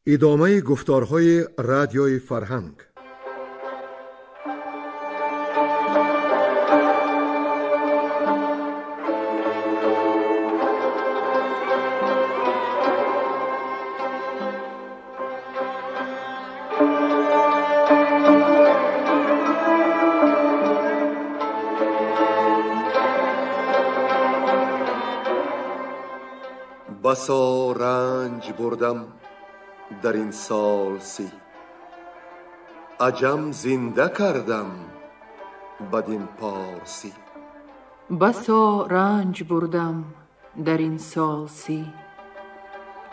ادامه گفتارهای رادیوی فرهنگ. بسا رنج بردم در این سال سی، عجم زنده کردم بدین پارسی. بسا رنج بردم در این سال سی،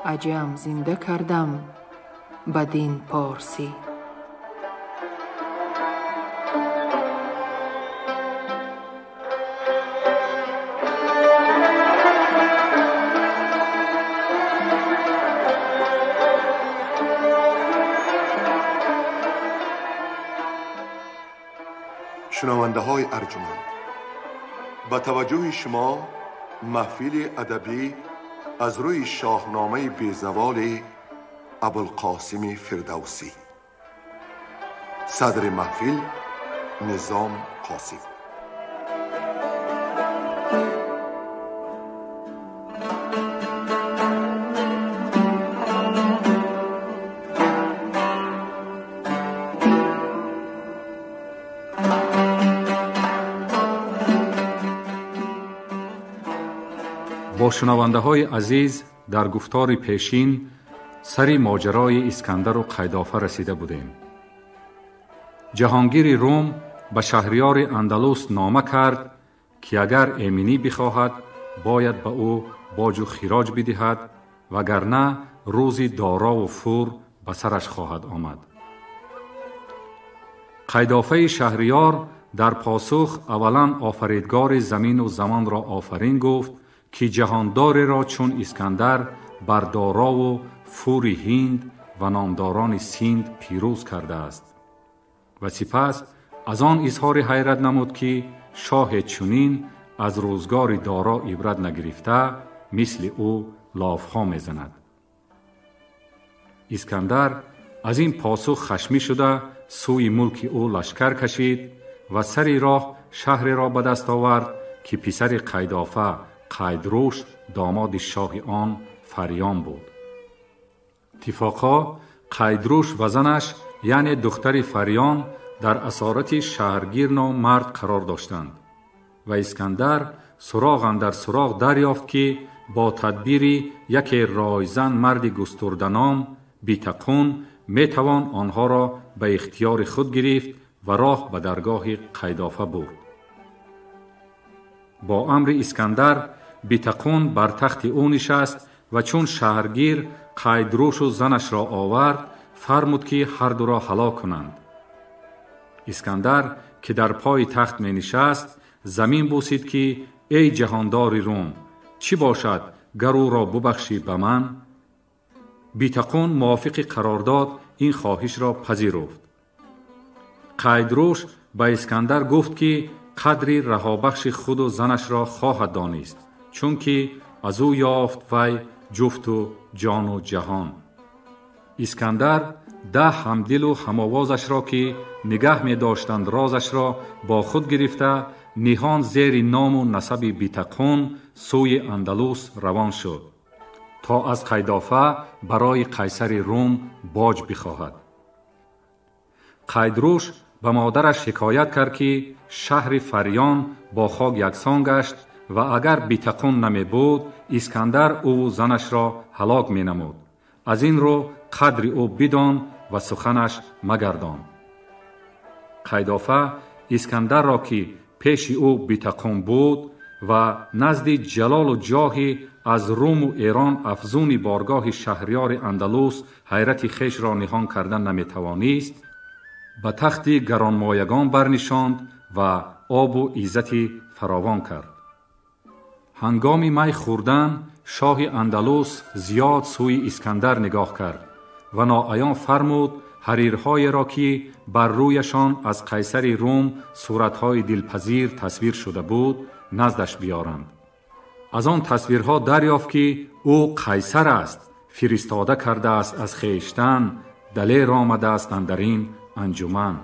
عجم زنده کردم بدین پارسی. شنونده های ارجمند، با توجه شما محفل ادبی از روی شاهنامه بیزوال ابوالقاسم فردوسی. صدر محفل نظام قاسم. با شنونده های عزیز در گفتار پیشین سری ماجرای اسکندر و قیدافه رسیده بودیم. جهانگیر روم به شهریار اندلس نامه کرد که اگر ایمنی بخواهد باید به او باج و خراج بدهد، وگرنه روزی دارا و فور به سرش خواهد آمد. قیدافه شهریار در پاسخ اولا آفریدگار زمین و زمان را آفرین گفت که جهانداری را چون اسکندر بر دارا و فور هند و نامداران سیند پیروز کرده است و سپس از آن اظهار حیرت نمود که شاه چنین از روزگار دارا عبرت نگرفته مثل او لافها میزند. اسکندر از این پاسخ خشمی شده سوی ملک او لشکر کشید و سری راه شهر را به دست آورد که پسر قیدافه قیدروش داماد شاه آن فریان بود. اتفاقا قیدروش و زنش یعنی دختر فریان در اسارت شهرگیر نام مرد قرار داشتند و اسکندر سراغ اندر سراغ دریافت که با تدبیر یک رایزن مرد گسترده نام بیتقون می توان آنها را به اختیار خود گرفت و راه به درگاه قیدافه برد. با امر اسکندر بیتقون بر تخت او نشست و چون شهرگیر قیدروش و زنش را آورد فرمود که هر دو را هلاک کنند. اسکندر که در پای تخت می نشست زمین بوسید که ای جهاندار روم، چی باشد گر او را ببخشی به من؟ بیتقون موافق قرارداد این خواهش را پذیرفت. قیدروش به اسکندر گفت که قدری رهابخش خود و زنش را خواهد دانست، چون که از او یافت وی جفت و جان و جهان. اسکندر 10 همدل و هماوازش را که نگه می داشتند رازش را با خود گرفته نهان زیر نام و نسب بیتقون سوی اندلس روان شد تا از قیدافه برای قیصر روم باج بخواهد. قیدروش به مادرش حکایت کرد که شهر فریان با خاک یکسان گشت و اگر بیتقون نمی بود اسکندر او زنش را هلاک می نمود. از این رو قدر او بدان و سخنش مگردان. قیدافه اسکندر را که پیش او بیتقون بود و نزد جلال و جاه از روم و ایران افزون بارگاه شهریار اندلس حیرت خیش را نهان کردن نمی توانست، به تخت گرانمایگان برنشاند و آب و عزت فراوان کرد. هنگام می خوردن شاه اندلس زیاد سوی اسکندر نگاه کرد و ناعیان فرمود حریرهای را که بر رویشان از قیصر روم صورتهای دلپذیر تصویر شده بود نزدش بیارند. از آن تصویرها دریافت که او قیصر است، فرستاده کرده است از خویشتن، دلیر آمده است اندر این انجمن.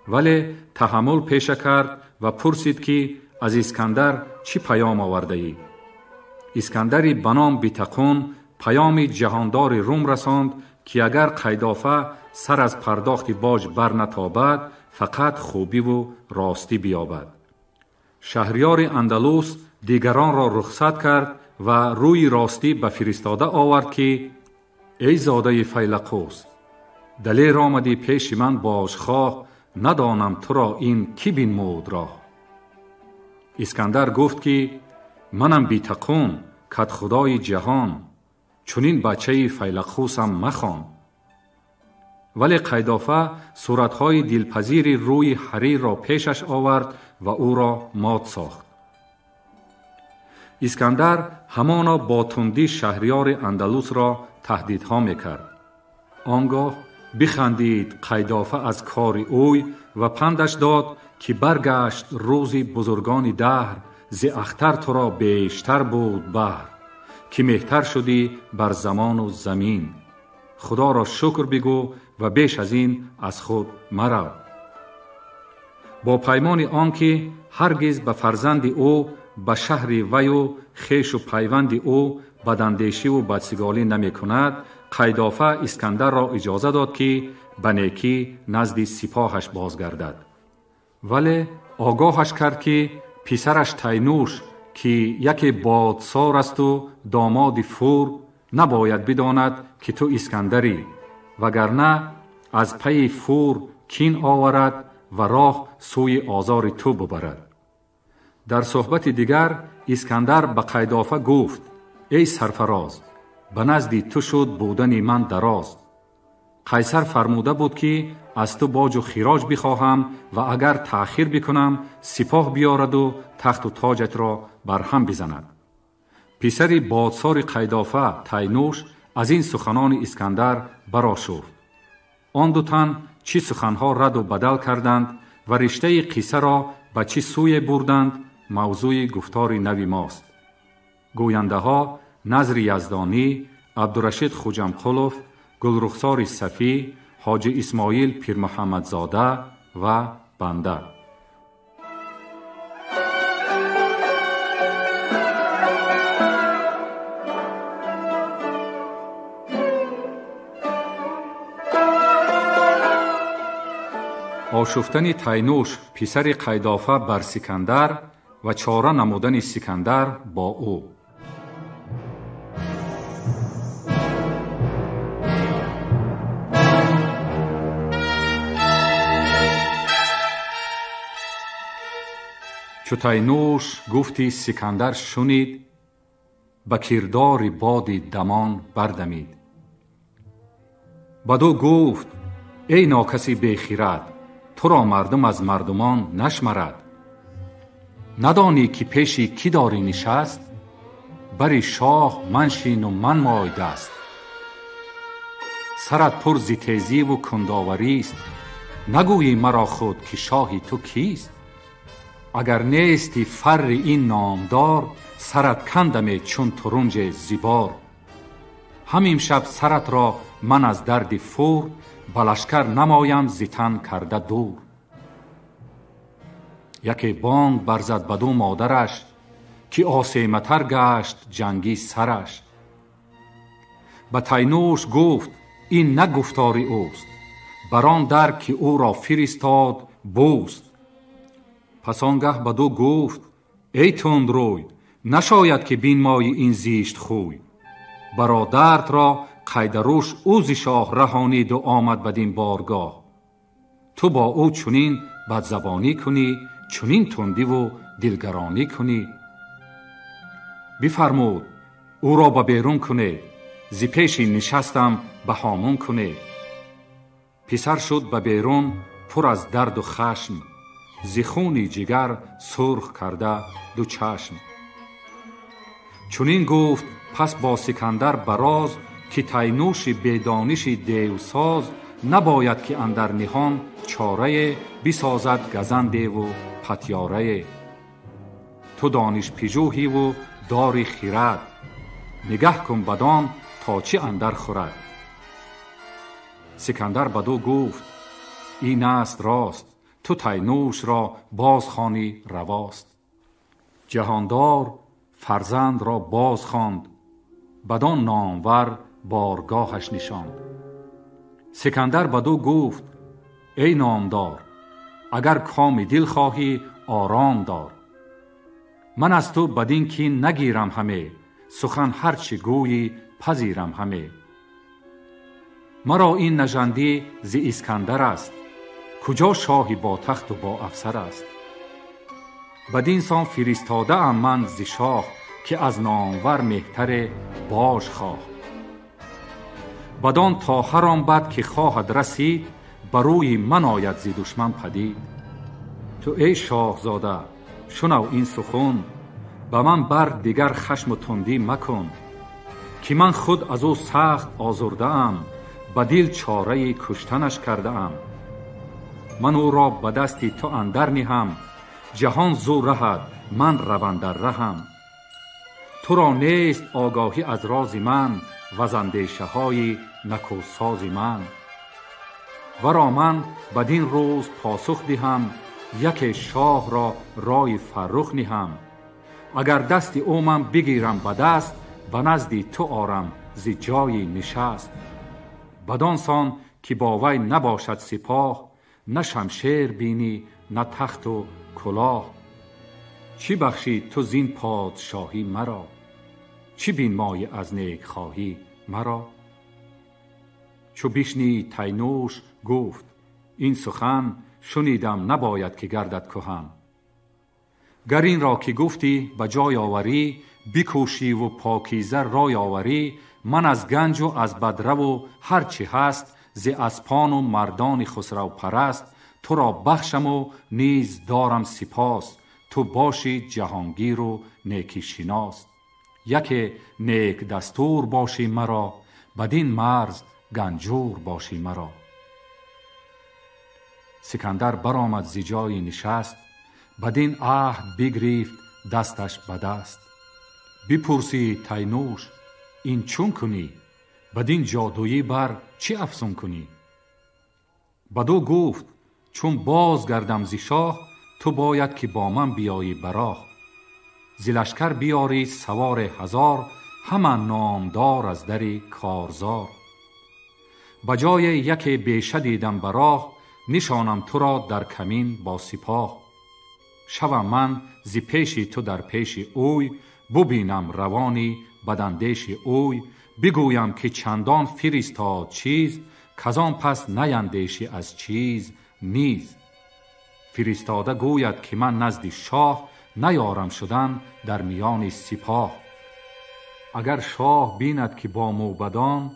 ولی تحمل پیشه کرد و پرسید که از اسکندر چی پیام آورده ای؟ اسکندری بنام بیتقون پیام جهاندار روم رساند که اگر قیدافه سر از پرداخت باج بر نتابد، فقط خوبی و راستی بیابد. شهریار اندلس دیگران را رخصت کرد و روی راستی به فرستاده آورد که ای زاده فیلقوس، دلیر آمدی پیش من باژخواه، ندانم تو را این کی بنمود راه. اسکندر گفت که منم بیتقون کدخدای جهان، چونین بچه فیلقوسم مخوان. ولی قیدافه صورتهای دلپذیر روی حریر را پیشش آورد و او را مات ساخت. اسکندر همانا با تندی شهریار اندلس را تهدیدها میکرد. آنگاه بخندید قیدافه از کار اوی و پندش داد که برگشت روزی بزرگان دهر، ز اختر تو را بیشتر بود بهر، که مهتر شدی بر زمان و زمین. خدا را شکر بگو و بیش از این از خود مرو. با پیمان آنکه هرگز به فرزند او به شهر وی و خویش و پیوند او بداندیشی و بدسگالی نمی کند، قیدافه اسکندر را اجازه داد که به نیکی نزد سپاهش بازگردد. ولی آگاهش کرد که پسرش تینوش که یک بادسار است و داماد فور، نباید بداند که تو اسکندری، وگرنه از پی فور کین آورد و راه سوی آزار تو ببرد. در صحبت دیگر اسکندر به قیدافه گفت ای سرفراز، به نزد تو شد بودن من دراز. قیصر فرموده بود که از تو باج و خراج بخواهم و اگر تأخیر بکنم سپاه بیارد و تخت و تاجت را برهم بزند. پسر بادسار قیدافه تینوش از این سخنان اسکندر برآشفت. آن دو تن چی سخنها رد و بدل کردند و رشته قصه را به چی سوی بردند موضوع گفتار نوی ماست. گوینده ها نظر یزدانی، عبدالرشید خوجمقلوف، گلرخسار صفی، حاجی اسماعیل پیر محمدزاده و بنده. آشفتن تینوش پسر قیدافه بر سکندر و چاره نمودن سکندر با او. چو تینوش گفتی سکندر شنید، به کردار باد دمان بردمید. بدو گفت ای ناکسی بیخیرد، تو را مردم از مردمان نشمرد. ندانی که پیشی کی داری نشست، بری شاه منشین و من مای دست. سرت پر ز تیزی و کنداوری است، نگویی مرا خود که شاهی تو کیست. اگر نیستی فر این نامدار، سرت کندم چون ترنج زیبار. همین شب سرت را من از درد فور، بلشکر نمایم زیتن کرده دور. یکی بانگ برزد بدو مادرش، که آسیمتر گشت جنگی سرش. به تینوش گفت این نه گفتاری اوست، بران در که او را فرستاد بوست. پس آنگه بدو گفت ای تندروی، نشاید که بینمایی این زیشت خوی. برادرت را قیدروش او ز شاه رهانید و آمد بدین بارگاه. تو با او چنین بدزبانی کنی، چنین تندی و دلگرانی کنی. بفرمود او را به بیرون کنه، ز پیش نشستم به هامون کنه. پسر شد به بیرون پر از درد و خشم، ز خون جگر سرخ کرده دو چشم. چنین گفت پس با سکندر براز، که تینوش بدانش دیوساز. نباید که اندر نهان چاره، بسازد گزنده و پتیاره. تو دانش پژوهی و داری خرد، نگه کن بدان تا چه اندر خورد. سکندر بدو گفت این است راست، تو تینوش را باز خوانی رواست. جهاندار فرزند را باز خواند، بدان نامور بارگاهش نشاند. سکندر بدو گفت ای نامدار، اگر کام دل خواهی آرام دار. من از تو بدین کین نگیرم همه، سخن هرچه گویی پذیرم همه. مرا این نژندی ز اسکندر است، کجا شاهی با تخت و با افسر است. بدین سان فرستاده ام من ز شاه، که از نامور مهتر باش خواه. بدان تا هر آن بد که خواهد رسید، بروی من آید ز دشمن پدید. تو ای شاهزاده شنو این سخن، به من بر دیگر خشم و تندی مکن. که من خود از او سخت آزرده ام، به دل چاره کشتنش کرده ام. من او را به دستی تو اندر نهم، جهان زو رهد من روان در رهم. تو را نیست آگاهی از راز من، و از اندیشه های نکوساز من. ورا من بدین روز پاسخ دهم، یک شاه را رای فرخ نهم. اگر دست او من بگیرم به دست، به نزد تو آرم ز جای نشست. بدان سان که با وی نباشد سپاه، نه شمشیر بینی نه تخت و کلاه. چی بخشی تو زین پادشاهی مرا، چی بین مایه از نیک خواهی مرا. چو بشنید تینوش گفت این سخن، شنیدم نباید که گردد کهن. گر این را که گفتی به جای آوری، بکوشی و پاکیزه رای آوری. من از گنج و از بدرو و هرچی هست، ز اسپان و مردان خسرو پرست. تو را بخشم و نیز دارم سپاس، تو باشی جهانگیر و نیکی شناس. یک نیک دستور باشی مرا، بدین مرز گنجور باشی مرا. سکندر برآمد ز جای نشست، بدین عهد بگرفت دستش به دست. بپرسید تینوش این چون کنی، بدین جادویی بر چی افسون کنی. بدو گفت چون باز گردم ز شاه، تو باید که با من بیایی براه. ز لشکر بیاری سوار 1000، همان نامدار از دری کارزار. بجای یک بیشه دیدم براه، نشانم تو را در کمین با سپاه. شوم من ز پیش تو در پیش اوی، ببینم روانی بداندیش اوی. بگویم که چندان فرستاد چیز، کزان پس نیندیشی از چیز نیز. فرستاده گوید که من نزد شاه، نیارم شدن در میان سپاه. اگر شاه بیند که با موبدان،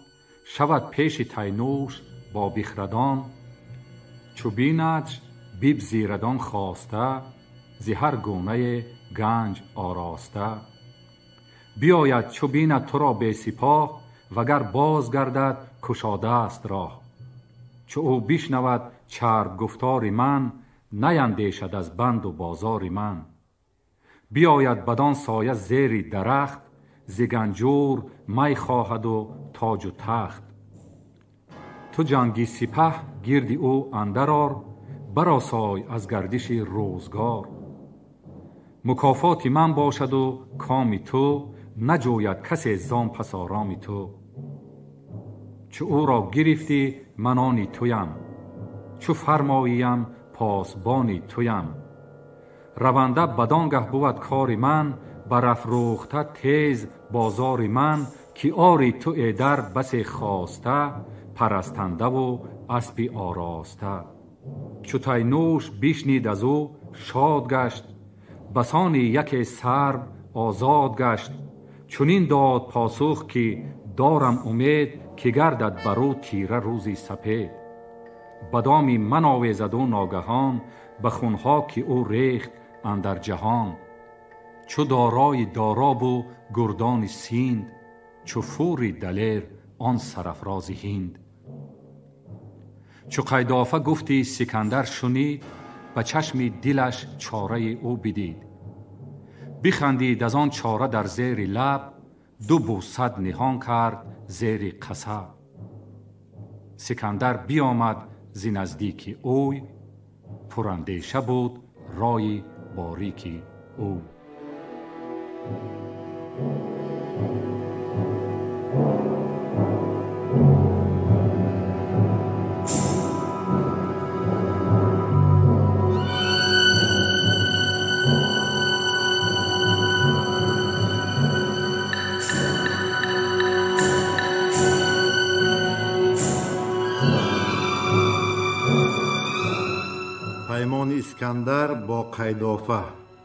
شود پیش تینوش با بخردان. چو بیندش بپذیردان خواسته، ز هر گونه گنج آراسته. بیاید چو بیند تو را بی سپاه، وگر باز گردد کشاده است راه. چو او بشنود چرب گفتار من، نیندیشد از بند و بازار من. بیاید بدان سایه زیر درخت، ز گنجور می خواهد و تاج و تخت. تو جنگی سپه گردی او اندر آر، برآسای از گردش روزگار. مکافات من باشد و کام تو، نجوید کسی زان پس آرام تو. چو او را گرفتی من آن تویم، چو فرماییم پاسبان تویم. رونده بدانگه بود کار من، برافروخته تیز بازار من. که آری تو ایدر بس خواسته، پرستنده و اسبی آراسته. چو تینوش بشنید از او شاد گشت، بسان یک سرو آزاد گشت. چنین داد پاسخ که دارم امید، که گردد برو تیره روزی سپید. بدامی من آویزد و ناگهان، به خونها که او ریخت اندر جهان. چو دارای داراب و گردان سیند، چو فوری دلیر آن سرافراز هند. چو قیدافه گفتی سکندر شنید، به چشم دلش چاره او بدید. بخندید از آن چاره در زیر لب، 2 بوصد نهان کرد زیر قصه. سکندر بیامد ز نزدیک اوی، پراندیشه بود رای باریکی او. پیمان اسکندر با قیدافه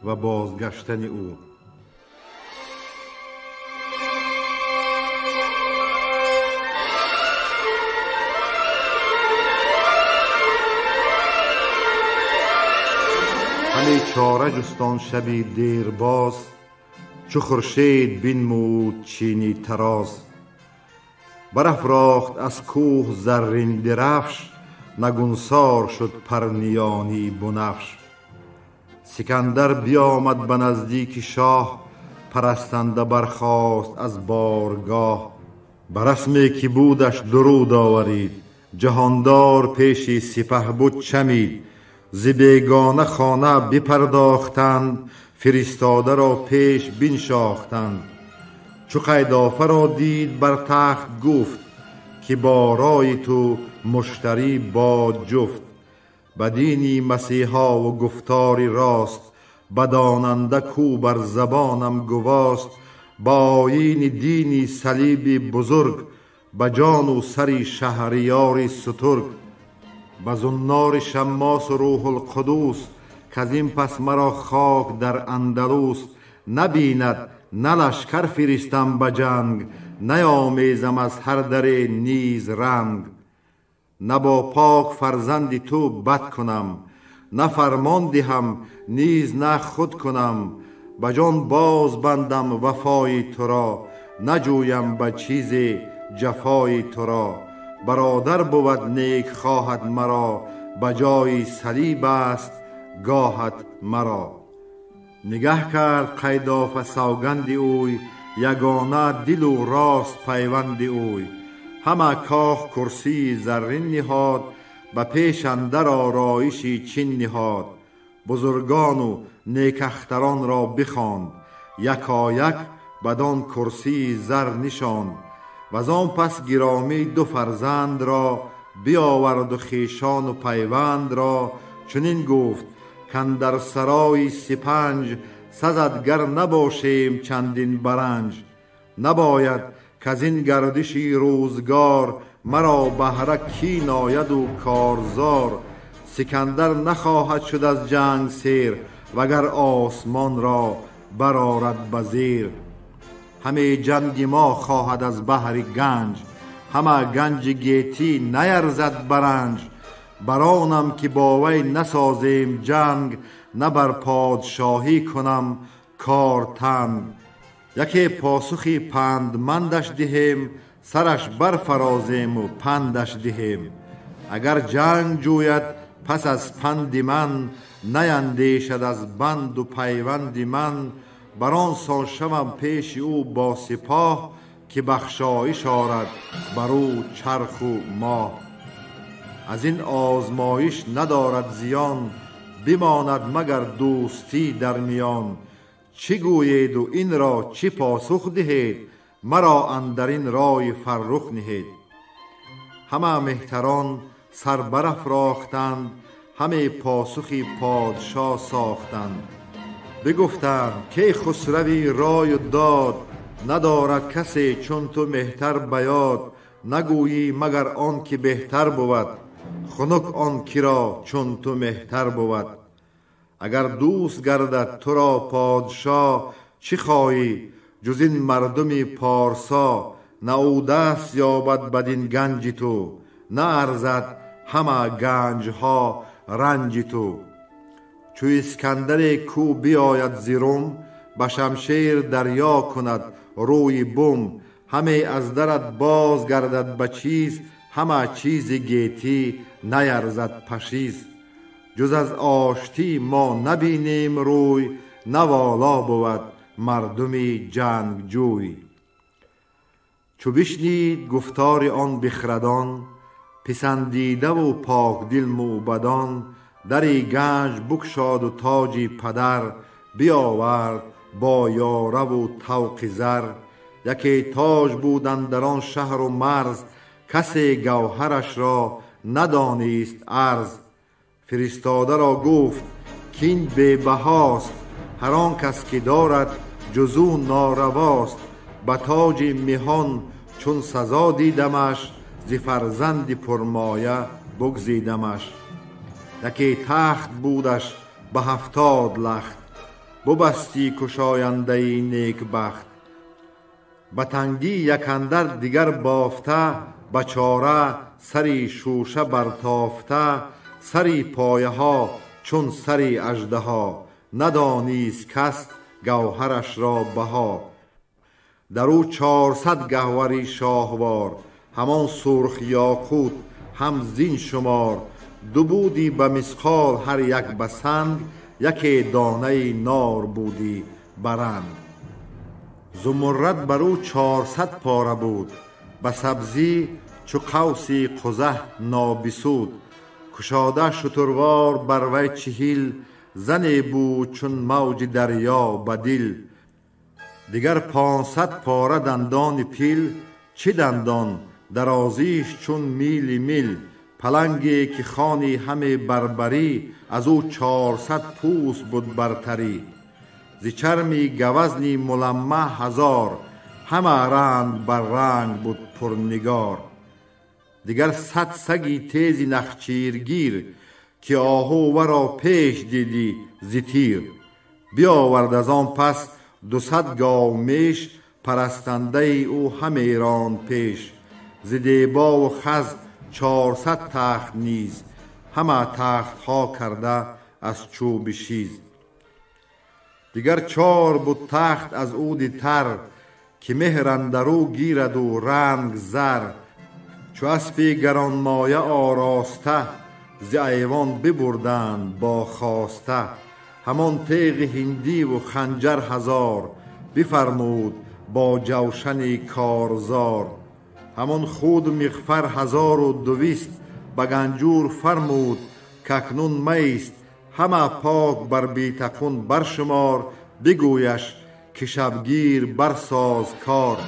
و بازگشتن او. همه چاره جستان شبی دیر باز، چو خورشید بنمود چینی تراز. برافراخت از کوه زرین درفش، نگونسار شد پرنیانی بنفش. سکندر بیامد به نزدیک شاه، پرستنده برخاست از بارگاه. به رسمی که بودش درود آورید، جهاندار پیش سپهبد چمید. ز بیگانه خانه بپرداختند، فرستاده را پیش بنشاختند. چو قیدافه را دید بر تخت گفت، که با رای تو مشتری باد جفت. بدینی مسیحا و گفتاری راست، بداننده کو بر زبانم گواست. با آیین دینی صلیبی بزرگ، به جان و سری شهریاری سترگ. به زنار شماس و روح القدوس، که از این پس مرا خاک در اندلس. نبیند نه لشکر فرستم به جنگ، نیامیزم از هر در نیز رنگ. نه با پاک فرزند تو بد کنم، نه فرمان دهم نیز نه خود کنم. به جان باز بندم وفای تو را، نجویم به چیز جفای تو را. برادر بود نیک خواهد مرا، به جای صلیب است گاهد مرا. نگه کرد قیدافه سوگند اوی، یگانه دل و راست پیوند اوی. همه کاخ کرسی زرین نهاد، به پیش اندر آرایشی چین نهاد. بزرگان و نیک اختران را بخواند، یکایک بدان کرسی زر نشاند. وزان پس گرامی 2 فرزند را، بیاورد و خویشان و پیوند را. چنین گفت کاندر سرای سپنج، سزد گر نباشیم چندین برنج. نباید که از این گردشی روزگار، مرا بهره کین آید و کارزار. سکندر نخواهد شد از جنگ سیر، وگر آسمان را برآرد به زیر. همه جنگ ما خواهد از بحر گنج، همه گنج گیتی نیرزد برنج. برانم که با وی نسازیم جنگ، نه بر پادشاهی کنم کار تنگ. یکی پاسخی پندمندش دهیم، سرش برفرازیم و پندش دهیم. اگر جنگ جوید پس از پند من، نیندیشد از بند و پیوند من. بران سان شوم پیش او با سپاه، که بخشایش آرد بر او چرخ و ماه. از این آزمایش ندارد زیان، بماند مگر دوستی در میان. چی گویید و این را چی پاسخ دهید، مرا اندر این رای فرخ نهید. همه مهتران سر برافراختند، همه پاسخی پادشاه ساختند. بگفتند که خسروی رای و داد، ندارد کسی چون تو مهتر بیاد. نگویی مگر آن که بهتر بود، خنک آن که را چون تو مهتر بود. اگر دوست گردد تو را پادشاه، چی خواهی جز این مردم پارسا. نه او دست یابد بدین گنج تو، نه ارزد همه گنج ها رنج تو. چو اسکندر کو بیاید ز روم، به شمشیر دریا کند روی بوم. همه از درت باز گردد به چیز، همه چیز گیتی نیرزد پشیز. جز از آشتی ما نبینیم روی، نه والا بود مردمی جنگ جوی. چو بشنید گفتار آن بخردان، پسندیده و پاک دل موبدان، دری گنج بگشاد و تاجی پدر، بیاورد با یاره و طوق زر. یکی تاج بود اندر آن شهر و مرز، کسی گوهرش را ندانست عرض. فرستاده را گفت کین بی بهاست، هر آن کس که دارد جزو نارواست. به تاج مهان چون سزا دیدمش، ز فرزند پرمایه بگزیدمش. یکی تخت بودش به 70 لخت، ببستی کشاینده نیک بخت. به تنگی یک اندر دیگر بافته، به چاره سری شوشه برتافته. سری پایه ها چون سری اژدها، ندانست کس گوهرش را بها. در او 400 گهوری شاهوار، همان سرخ یاقوت هم زین شمار. 2 بودی به مثقال هر یک بسنگ، یکی دانه نار بودی برند. زمرد بر او 400 پاره بود، به سبزی چو قوسی قزح نابسود. کشاده شتروار بر وی 40، زنی بود چون موج دریا به دل. دیگر 500 پاره دندان پیل، چه دندان درازیش چون میل میل. پلنگی که خانی همه بربری، از او 400 پوست بود برتری. ز چرمی گوزنی ملمع 1000، همه رنگ بر رنگ بود پرنگار. دیگر 100 سگی تیزی نخچیرگیر، که آهو ورا پیش دیدی ز تیر. بیاورد از آن پس 200 گاو میش، پرستنده او همه راند پیش. ز دیبا و خز 400 تخت نیز، همه تخت ها کرده از چوب شیز. دیگر 4 بود تخت از عود تر، که مهر اندرو گیرد و رنگ زر. چو اسپ گرانمایه آراسته، ز ایوان ببردند با خواسته. همان تیغ هندی و خنجر 1000، بفرمود با جوشن کارزار. همان خود مغفر 1200، به گنجور فرمود کاکنون میست. همه پاک بر بیتقون برشمار، بگویش که شبگیر برساز کار.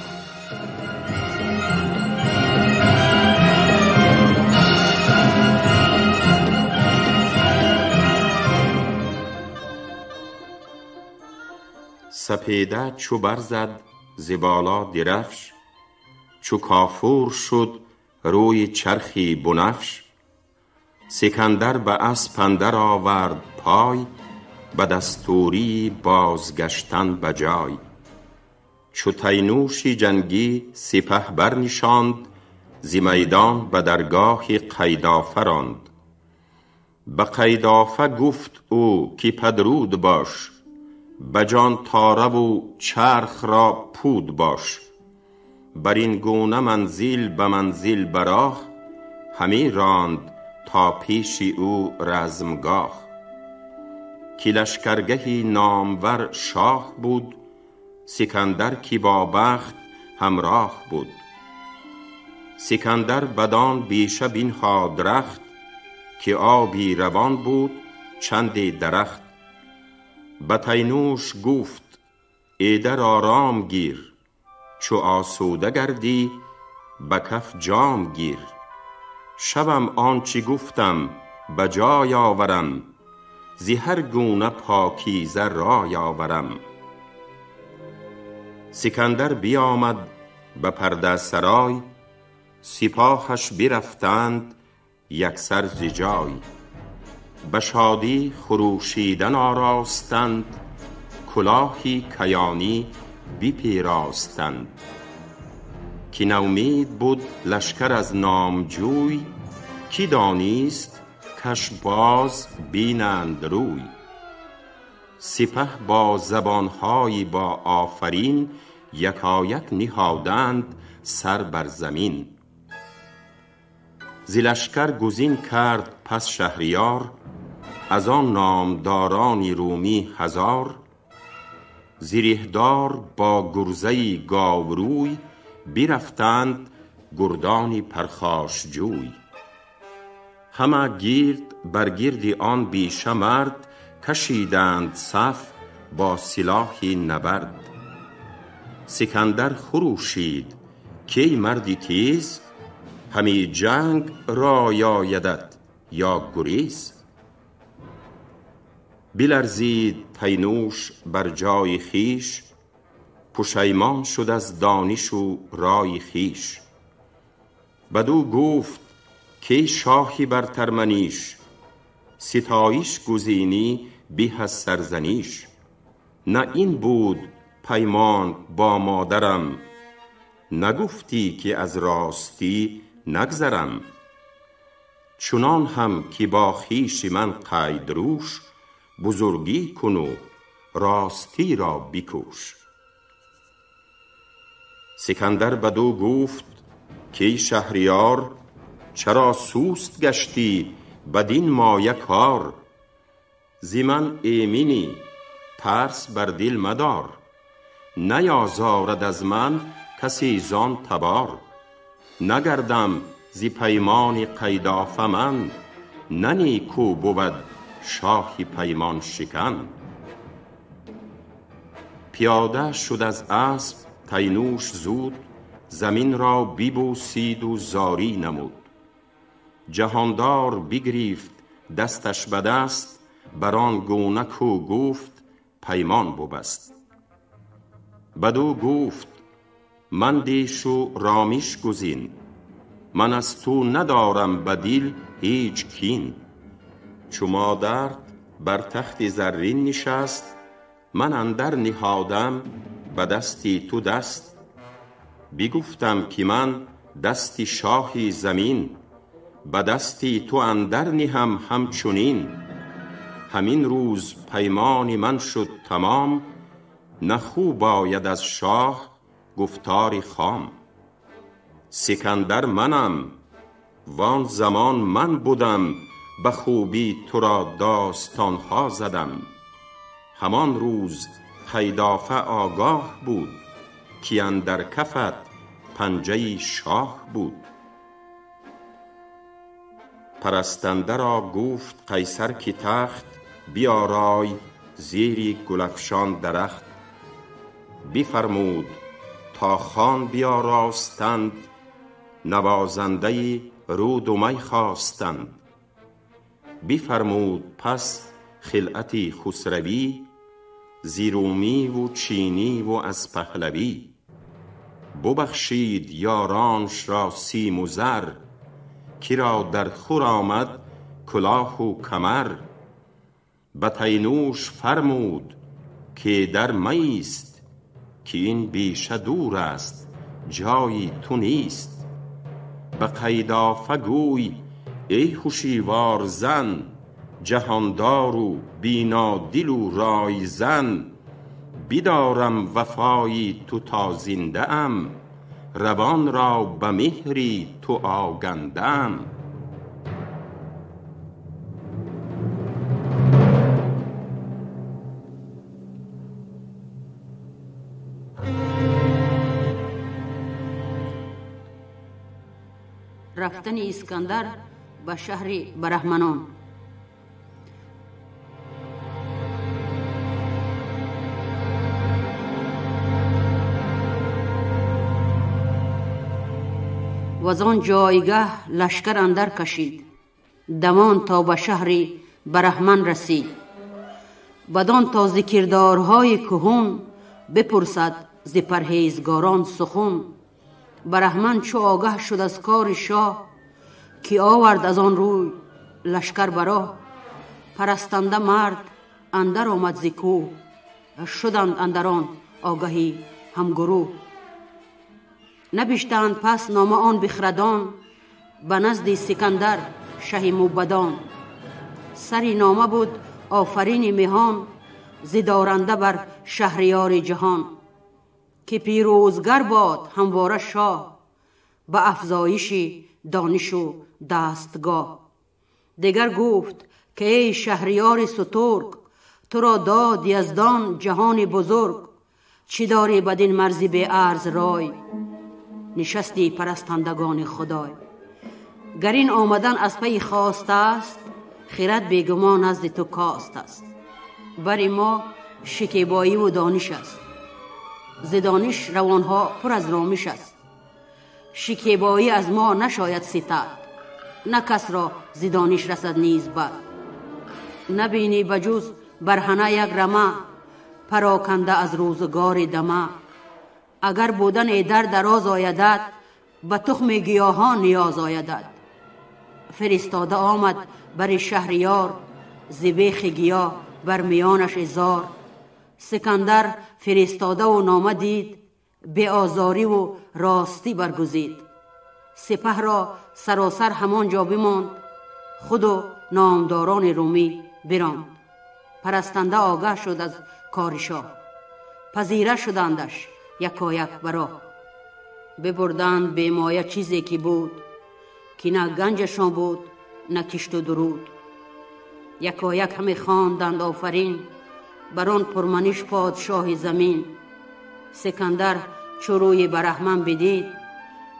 سپیده چو برزد ز بالا درفش، چو کافور شد روی چرخی بنفش. سکندر به اسپ اندر آورد پای، به دستوری بازگشتن به جای. چو تینوشی جنگی سپه برنشاند، ز میدان به درگاه قیدافه راند. به قیدافه گفت او که پدرود باش، به جان تاره و چرخ را پود باش. بر این گونه منزل به منزل براه، همی راند تا پیش او رزمگاه. که لشکرگهی نامور شاه بود، سکندر کی با بخت همراه بود. سکندر بدان بیشه بنهاد رخت، که آبی روان بود چندی درخت. به تینوش گفت ایدر آرام گیر، چو آسوده گردی به کف جام گیر. شبم آنچه گفتم به جای آورم، ز هر گونه پاکیزه رای آورم. سکندر بیامد به پرده سرای، سپاهش برفتند یکسر ز جای. به شادی خروشیدن آراستند، کلاهی کیانی بپیراستند. که نومید بود لشکر از نامجوی، کی دانست کش باز بینند روی. سپه با زبانهای با آفرین، یکایک نهادند سر بر زمین. ز لشکر گزین کرد پس شهریار، از آن نامدارانی رومی 1000. زرهدار با گرزه گاوروی، برفتند گردانی پرخاش جوی. همه گرد بر گرد آن بیشه مرد، کشیدند صف با سلاحی نبرد. سکندر خروشید که ای مردی تیز، همی جنگ رای آیدت یا گریز. بلرزید پینوش بر جای خیش، پشیمان شد از دانش و رای خیش. بدو گفت که شاهی برتر منیش، ستایش گزینی به از سرزنیش. نه این بود پیمان با مادرم، نگفتی که از راستی نگذرم. چنان هم که با خویش من قید روش، بزرگی کن و راستی را بکوش. سکندر بدو گفت که شهریار، چرا سوست گشتی بدین مایه کار؟ زی من ایمنی ترس بر دل مدار، نیازارد از من کسی زان تبار. نگردم زی پیمان قیدافه من، نه نیکو بود شاهی پیمان شکن. پیاده شد از اسب تینوش زود، زمین را ببوسید و زاری نمود. جهاندار بگریفت دستش به دست، بران گونه کو گفت پیمان ببست. بدو گفت من دیش و رامیش گزین، من از تو ندارم به دل هیچ کین. چو مادرت بر تخت زرین نشست، من اندر نهادم به دستی تو دست. بگفتم که من دستی شاهی زمین، به دستی تو اندر نهم همچنین. همین روز پیمان من شد تمام، نه خوب آید از شاه گفتار خام. سکندر منم وان زمان من بودم، به خوبی تو را داستان ها زدم. همان روز قیدافه آگاه بود، که اندر کفت پنجه شاه بود. پرستنده را گفت قیصر که تخت، بیارای زیری گلفشان درخت. بفرمود تا خان بیاراستند، نوازنده رود و می خواستند. بفرمود پس خلعتی خسروی، زیرومی و چینی و از پهلوی. ببخشید یارانش را سیم و زر، کی را در خور آمد کلاه و کمر. به تینوش فرمود که در مایست، که این بیشه دور است جایی تو نیست. به قیدافه گوی ای هوشیوار زن، جهاندار و بینادل و رای زن. بدارم وفایی تو تا زنده ام، روان را به مهری تو آگنده ام. رفتن اسکندر به شهر برهمنان. و آن جایگه لشکر اندر کشید، دمان تا به شهر برهمن رسید. بدان تا ز کردارهای کهون، بپرسد ز پرهیزگاران سخن. برهمن چو آگه شد از کار شاه، که آورد از آن روی لشکر براه. پرستنده مرد اندر آمد ز کوه، شدند اندران آگهی همگروه. نبشتند پس نامه آن بخردان، به نزد سکندر شه موبدان. سری نامه بود آفرین مهان، ز دارنده بر شهریار جهان. که پیروزگر باد همواره شاه، به افزایش دانش و دستگاه. دگر گفت که ای شهریار سترگ، تو را داد یزدان جهان بزرگ. چی داری بدین مرزی به عرض رای؟ نشستی پرستندگان خدای. گر این آمدن از پی خواسته است، خرد بیگمان نزد تو کاست است. بر ما شکیبایی و دانش است، ز دانش روانها پر از رامش است. شکیبایی از ما نشاید ستد، نه کس را ز دانش رسد نیز بد. نبینی بجز برهنه یک رمه، پراکنده از روزگار دمه. اگر بودن در دراز آیدد، به تخم گیاهان نیاز آیدد. فرستاده آمد بر شهریار، ز بیخ گیاه بر میانش ازار. سکندر فرستاده و نامه دید، به آزاری و راستی برگزید. سپه را سراسر همان جا بماند، خود و نامداران رومی براند. پرستنده آگاه شد از کار شاه، پذیره شدندش یکایک برا. ببردند به مایه چیزی که بود، که نه گنجشان بود نه کشت و درود. یکایک همه خواندند آفرین، بران پرمنش پادشاه زمین. سکندر چو روی برهمن بدید،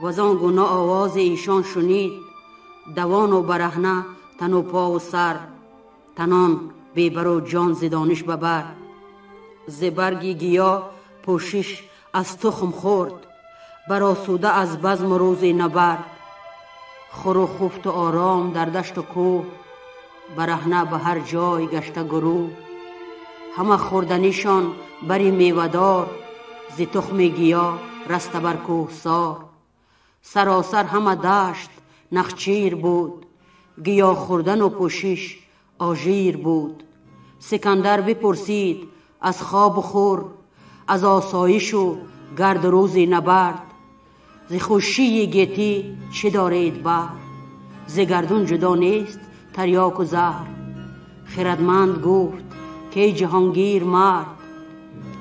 وزان گونه آواز ایشان شنید. دوان و برهنه تن و پا و سر، تنان بیبر و جان ز دانش ببر. ز برگی گیا پوشش از تخم خورد، برآسوده از بزم و روز نبرد. خور و خفت و آرام در دشت و کوه، برهنه به هر جای گشته گروه. همه خوردنیشان بری میوه‌دار، ز تخم گیا رسته بر کوهسار. سراسر همه دشت نخچیر بود، گیا خوردن و پوشش آژیر بود. سکندر بپرسید از خواب و خور، از آسایش و گرد روز نبرد. ز خوشی گیتی چه دارید بهر، ز گردون جدا نیست تریاک و زهر. خردمند گفت که ای جهانگیر مرد،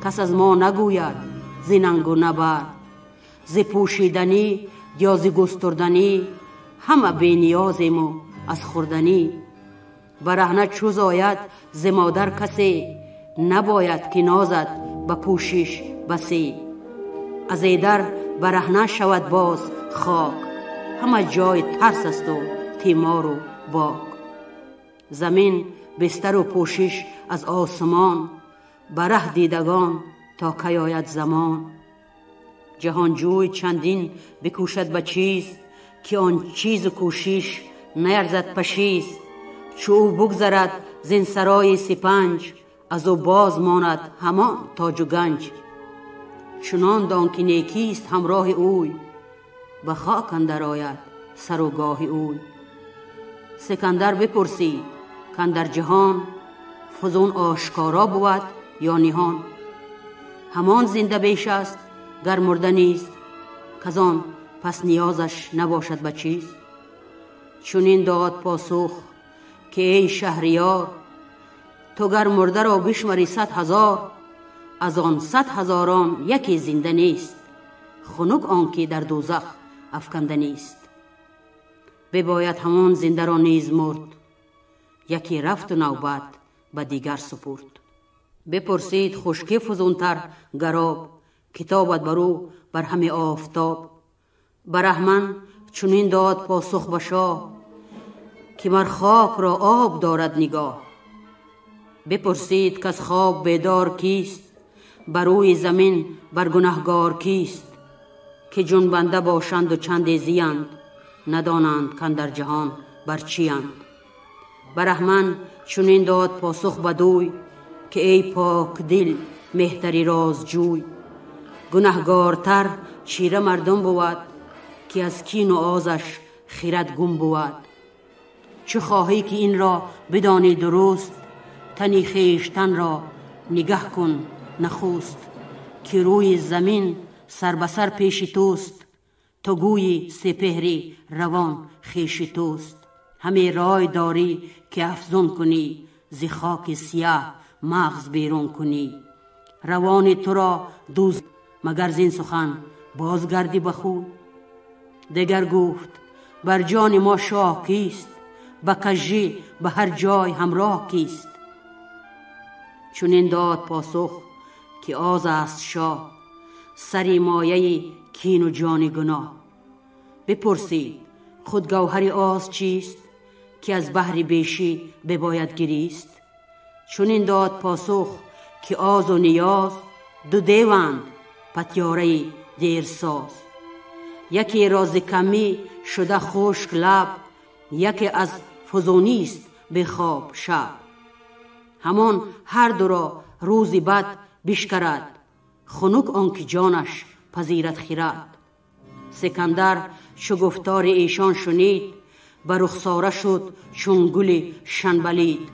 کس از ما نگوید ز ننگ و نبرد. ز پوشیدنی یا ز گستردنی، همه بی نیازیم و از خوردنی. برهنه چو زاید ز مادر کسی، نباید که نازد به پوشش بسی. از ایدر برهنه شود باز خاک، همه جای ترس است و تیمار و باک. زمین بستر و پوشش از آسمان، بره دیدگان تا کی آید زمان. جهانجوی چندین بکوشد به چیز، که آن چیز کوشش نیرزد پشیز. چو او بگذرد زین سرای سپنج، از او باز ماند همان تاج و گنج. چنان دان که نیکیست همراه اوی، به خاک اندر آید سر و گاه اوی. سکندر بپرسید کاندر جهان، فزون آشکارا بود یا نهان. همان زنده بیش است گر مرده نیست، کزان پس نیازش نباشد به چیز. چنین داد پاسخ که ای شهریار، تو گر مرده را بشمری 100,000، از آن 100,000 یکی زنده نیست. خنک آنکه در دوزخ افکنده نیست. بباید همان زنده را نیز مرد، یکی رفت و نوبت به دیگر سپرد. بپرسید خشکی فزونتر گراب، کتابت برو بر همه آفتاب. برهمن چنین داد پاسخ به شاه، که مر خاک را آب دارد نگاه. بپرسید که از خواب بیدار کیست، بر روی زمین بر گنهگار کیست. که جنبنده باشند و چند زیند، ندانند کاندر جهان بر چیند. برهمن چنین داد پاسخ بدوی، که ای پاک دل مهتری راز جوی. گنهگارتر چیره مردم بود، که از کین و آزش خرد گم بود. چه خواهی که این را بدانی درست، تنی خویشتن را نگه کن نخست. که روی زمین سر به سر پیش توست، تو گویی سپهری روان خویش توست. همه رای داری که افزون کنی، ز خاک سیاه مغز بیرون کنی. روان تو را دوز مگر زین سخن بازگردی بخو. دگر گفت بر جان ما شاه کیست، به کژی به هر جای همراه کیست. چنین داد پاسخ که آز است شاه، سری مایه کین و جان گناه. بپرسید خود گوهر آز چیست که از بحر بیشی بباید گریست؟ چون این داد پاسخ که آز و نیاز دو دیوند پتیاره دیرساز. یکی راز کمی شده خشک لب، یکی از فزونیست به خواب شب. همان هر دو را روزی بد بشکرد، خنک آنکه جانش پذیرد خیرد. سکندر چو گفتار ایشان شنید، بر رخساره شد چون گل شنبلید.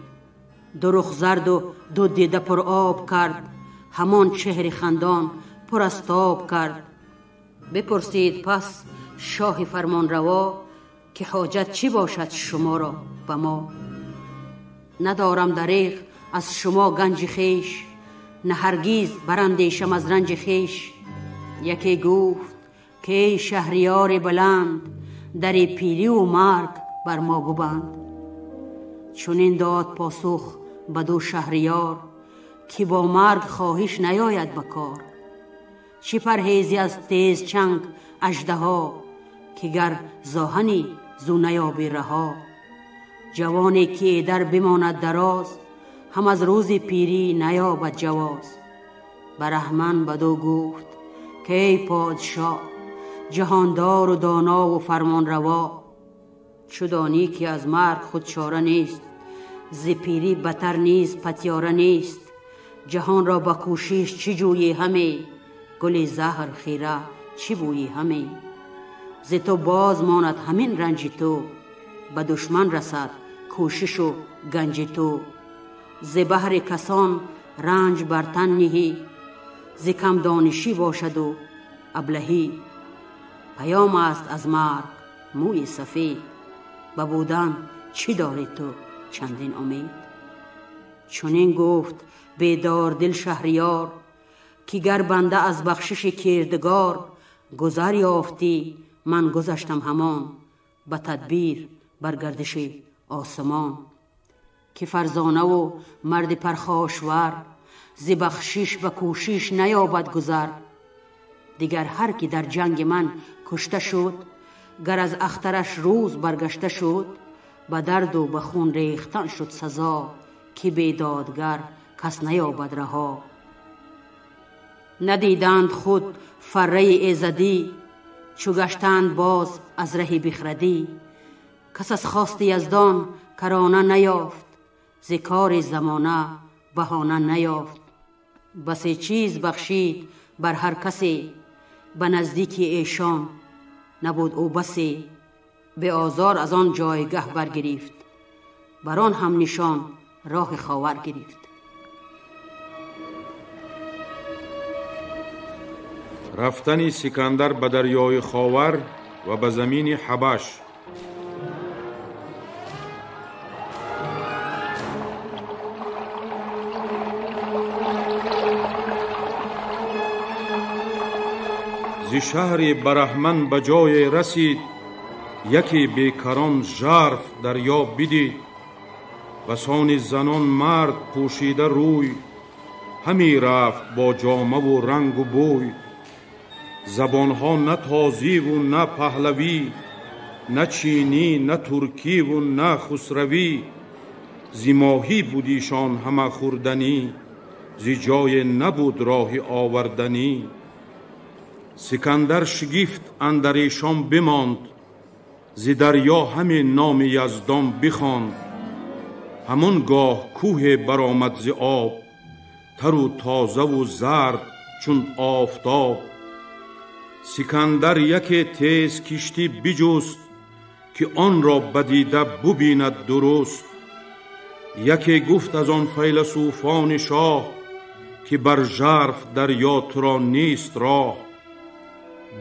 دو رخ زرد و دو دیده پر آب کرد، همان چهر خندان پر از تاب کرد. بپرسید پس شاه فرمان روا، که حاجت چی باشد شما را به ما؟ ندارم دریغ از شما گنج خیش، نه هرگیز براندیشم از رنج خیش. یکی گفت که ای شهریار بلند، در پیری و مرگ بر ما ببند. چون این داد پاسخ به دو شهریار، که با مرگ خواهش نیاید بکار. چی پرهیزی از تیز چنگ اژدها، که گر زاهنی زو نیابی رها. جوانی که در بماند دراز، هم از روز پیری نیابد جواز. برهمن بدو گفت که ای پادشاه، جهاندار و دانا و فرمان روا. چو دانی که از مرگ خود چاره نیست، ز پیری بتر نیز پتیاره نیست. جهان را با کوشش چی جویی همی، گل زهر خیره چی بویی همی. ز تو باز ماند همین رنج تو، به دشمن رسد کوشش و گنج تو. ز بهر کسان رنج بر تن نهی، ز کم دانشی باشد و ابلهی. پیام است از مرگ موی سفید، به بودن چی داری تو چندین امید. چنین گفت بیدار دل شهریار، که گر بنده از بخشش کردگار. گذر یافتی من گذشتم همان، به تدبیر بر گردش آسمان. که فرزانه و مرد پرخاشور، ز بخشش و کوشش نیابد گذر. دیگر هر کی در جنگ من کشته شد، گر از اخترش روز برگشته شد. به درد و به خون ریختن شد سزا، که بیدادگر کس نیابد رها. ندیدند خود فره ایزدی، چو گشتند باز از ره بخردی. کس از خواست یزدان کرانه نیافت، ز کار زمانه بهانه نیافت. بس چیز بخشید بر هر کسی، به نزدیکی ایشان نبود او بسی. به آزار از آن جایگه برگرفت، بر آن هم نشان راه خاور گرفت. رفتن سکندر به دریای خاور و به زمین حبش. ز شهر برهمن به جای رسید، یکی بیکران ژرف دریا بدید. بسان زنان مرد پوشیده روی، همی رفت با جامه و رنگ و بوی. زبانها نه تازی و نه پهلوی، نه چینی نه ترکی و نه خسروی. ز ماهی بودیشان همه خوردنی، ز جای نبود راه آوردنی. سکندر شگفت اندر ایشان بماند، ز دریا همه نام یزدان بخواند. همان گاه کوه برآمد ز آب، تر و تازه و زرد چون آفتاب. سکندر یک تیز کشتی بجست، که آن را بدیده ببیند درست. یکی گفت از آن فیلسوفان شاه، که بر ژرف دریا تو را نیست راه.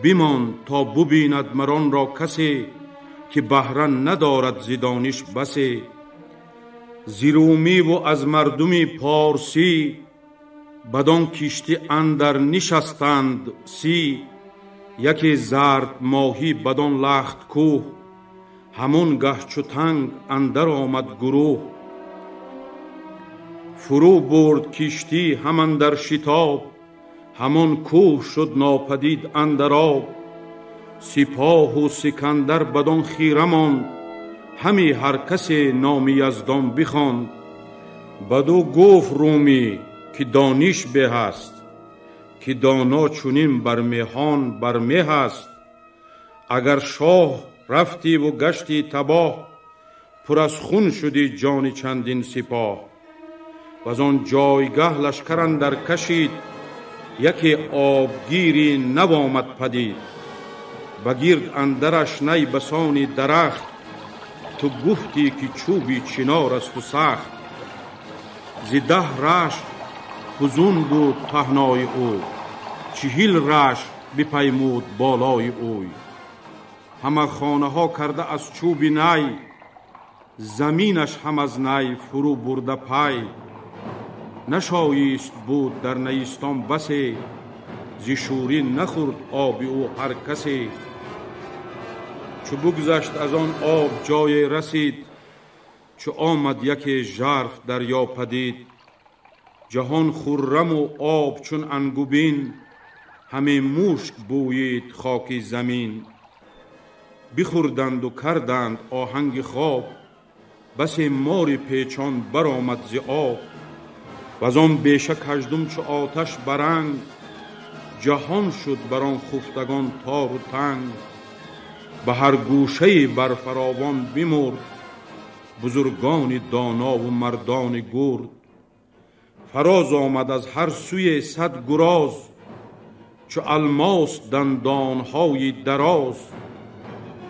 بمان تا ببیند مران را کسی، که بهره ندارد ز دانش بسی. ز رومی و از مردم پارسی، بدان کشتی اندر نشستند سی. یکی زرد ماهی بدان لخت کوه، همون گه چو تنگ اندر آمد گروه. فرو برد کشتی همان در شتاب، همان کوه شد ناپدید اندر آب. سپاه و سکندر بدان خیره ماند، همی هر کس نام یزدان بخواند. بدو گفت رومی که دانش به هست، که دانا چنین بر مهان بر مه هست. اگر شاه رفتی و گشتی تباه، پر از خون شدی جان چندین سپاه. و از آن جایگه لشکر اندر کشید، یکی آبگیری نوآمد پدید. بگرد اندرش نی بسانی درخت، تو گفتی که چوبی چنار است و سخت. ز 10 رشت فزون بود پهنای او، 40 رشت بپیمود بالای اوی. همه خانه ها کرده از چوب نی، زمینش هم از نی فرو برده پی. نشایست بود در نیستان بسی، ز شوری نخورد آب او هر کسی. چو بگذشت از آن آب جای رسید، چو آمد یکی ژرف دریا پدید. جهان خرم و آب چون انگبین، همه مشک بویید خاک زمین. بخوردند و کردند آهنگ خواب، بس مار پیچان برآمد ز آب. و از آن بیشه کژدم چو آتش برنگ، جهان شد بر آن خفتگان تار و تنگ. به هر گوشه بر فراوان بمرد، بزرگان دانا و مردان گرد. فراز آمد از هر سوی 100 گراز، چو الماس دندانهای دراز.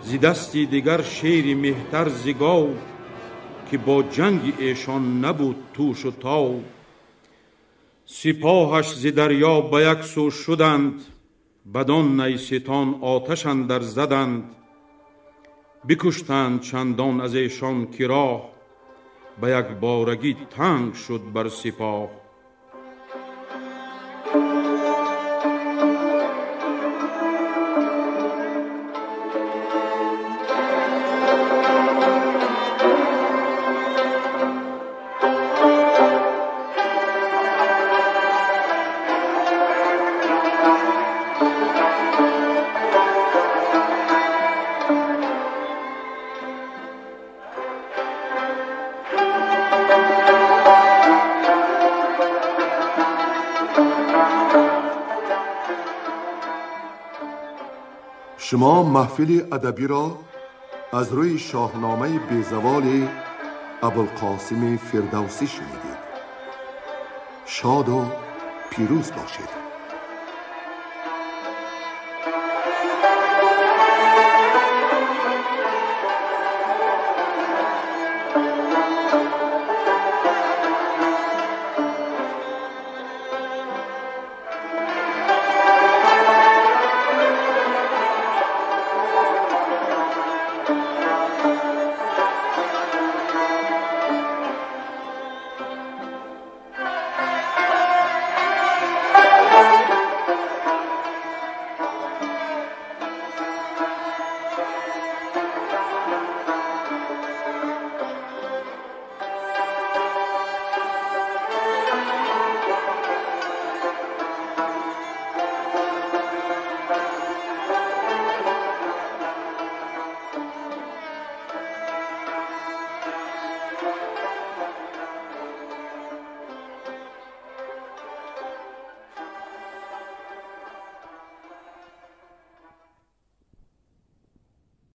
ز دستی دیگر شیر مهتر ز گاو، که با جنگ ایشان نبود توش و تاو. سپاهش ز دریا به یک سو شدند، بدان نیستان آتش اندر زدند. بکشتند چندان از ایشان که راه، به یک بارگی تنگ شد بر سپاه. شما محفل ادبی را از روی شاهنامه بیزوال ابوالقاسم فردوسی شنیدید. شاد و پیروز باشید.